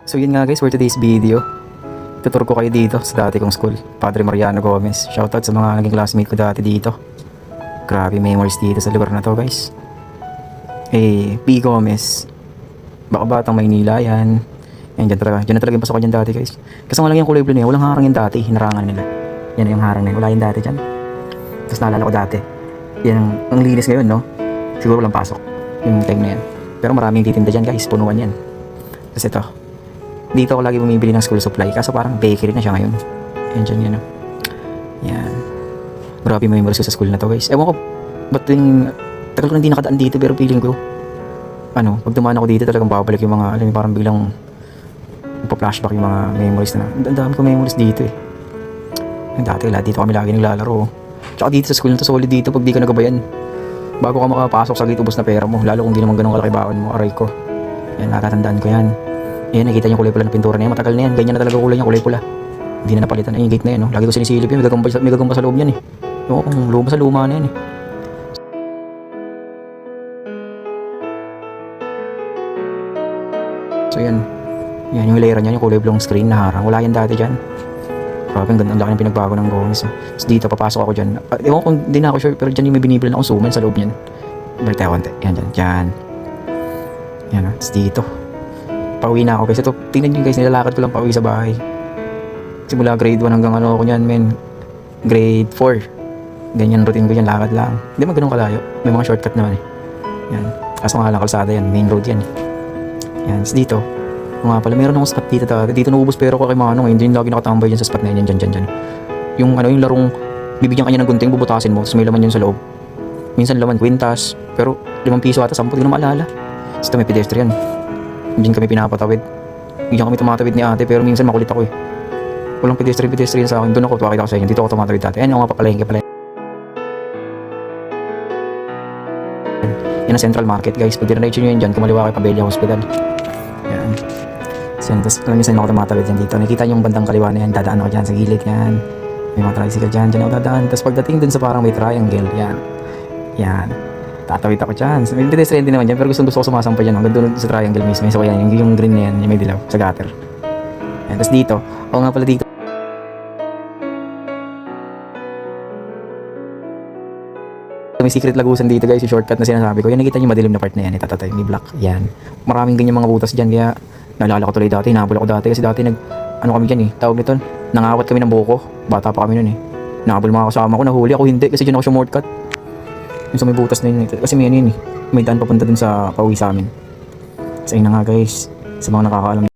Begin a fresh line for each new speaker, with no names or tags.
So yun nga guys, for today's video, tutur ko kayo dito sa dati kong school, Padre Mariano Gomez. Shoutout sa mga naging classmate ko dati dito. Grabe memories dito sa lugar na to guys. P. Gomez, baka batang Maynila yan. Yan dyan na talaga yung pasok ko dyan dati guys. Kasi wala yung kulay blue na yun, walang harang yan dati, hinarangan nila. Yan yung harang na yun, wala yung dati dyan. Tapos naalala ko dati, yan ang linis ngayon no. Siguro walang pasok yung time na yan. Pero maraming titinda dyan guys, punuan yan. Tapos ito, dito ako lagi bumibili ng school supply. Kaso parang bakery na siya ngayon. Yan dyan yan. Yan. Grabe may memories ko sa school na to guys. Ewan ko, ba't yung tagal ko hindi nakadaan dito. Pero feeling ko, pag dumaan ako dito talagang babalik yung mga, alam mo parang biglang pa-flashback yung mga memories na. Ang dami ko memories dito eh. Yung dati dito kami lagi naglalaro. Tsaka dito sa school na to, solid dito pag di ka nagabayan. Bago ka makapasok sa gate, ubos na pera mo. Lalo kung di naman ganun kalaki baon mo, aray ko. Yan, natatandaan ko yan. Ayan, nakita niyo kulay pula na pintura na yan. Matagal na yan. Ganyan na talaga kulay niya, kulay pula. Hindi na napalitan. Ay, yung gate na yan, no? Lagi ko sinisilip yan. May gagamba sa loob niyan, eh. Yung luma sa luma na yan, eh. So, yan. Yan, yung hilera niyan, yung kulay blong screen na harang. Wala yan dati dyan. Grabe, ang ganda. Ang laki ng pinagbago ng Gomez. Tapos dito, papasok ako dyan. Ewan ko, hindi na ako sure, pero dyan yung may binibili na akong suman sa loob niyan. Balik tayo konti. Yan, dyan. Yan, tapos dito. Pauwi na ako guys. Ito, tingnan nyo guys, nilalakad ko lang pauwi sa bahay. Simula grade 1 hanggang ako nyan, men. Grade 4. Ganyan routine ko yan, lakad lang. Hindi man ganun kalayo. May mga shortcut naman eh. Yan. Kaso nga lang kalsada yan, main road yan eh. Yan, so dito. Nga pala, meron akong spot dito dati. Dito naubos pero ko kay Manong. Hindi yung lagi nakatambay dyan sa spot na yan, dyan. Yung yung larong, bibigyan kanya ng gunting, bubutasin mo, tapos may laman yun sa loob. Minsan laman, kwintas. Pero 5 piso ata, 10, di na maalala. Tapos may pedestrian. Diyan kami pinapatawid. Diyan kami tumatawid ni ate pero minsan makulit ako eh. Walang pedestrian sa akin. Doon ako, pakita ko sa inyo. Dito ako tumatawid dati. Ayan, ako nga papalengke pala. Yan ang Central Market guys. Pag dinaraycho nyo yun dyan, kumaliwa kayo Pabella Hospital. Yan. So, tapos alam nyo saan ako tumatawid yan dito. Nakikita nyo yung bandang kaliwa na yan. Dadaan ako dyan sa gilid yan. May mga tricycle dyan. Dyan ako dadaan. Tapos pagdating dun sa parang may triangle. Yan. Tatawid ako dyan. May pedestrian din naman dyan, pero gusto ko sumasampa dyan. Hanggang doon sa triangle mismo. So yan, yung green na yan, yung may dilaw, sa gutter. Yan, tapos dito, ako nga pala dito. May secret lagusan dito guys, yung shortcut na sinasabi ko. Yan, nakita nyo madilim na part na yan, itatay, may block. Yan. Maraming ganyan mga butas dyan, kaya naalala ko tuloy dati, nahabol ako dati. Kasi dati kami dyan eh, tawag nito, nangawat kami ng buko. Bata pa kami nun eh. Nahabol mga kasama ko, nahuli ako, hindi, kasi dyan ako shortcut. Yung sa may butas na yun, kasi may yun eh. May daan papunta dun sa pauwi sa amin. So yun na nga guys, sa mga nakakaalam.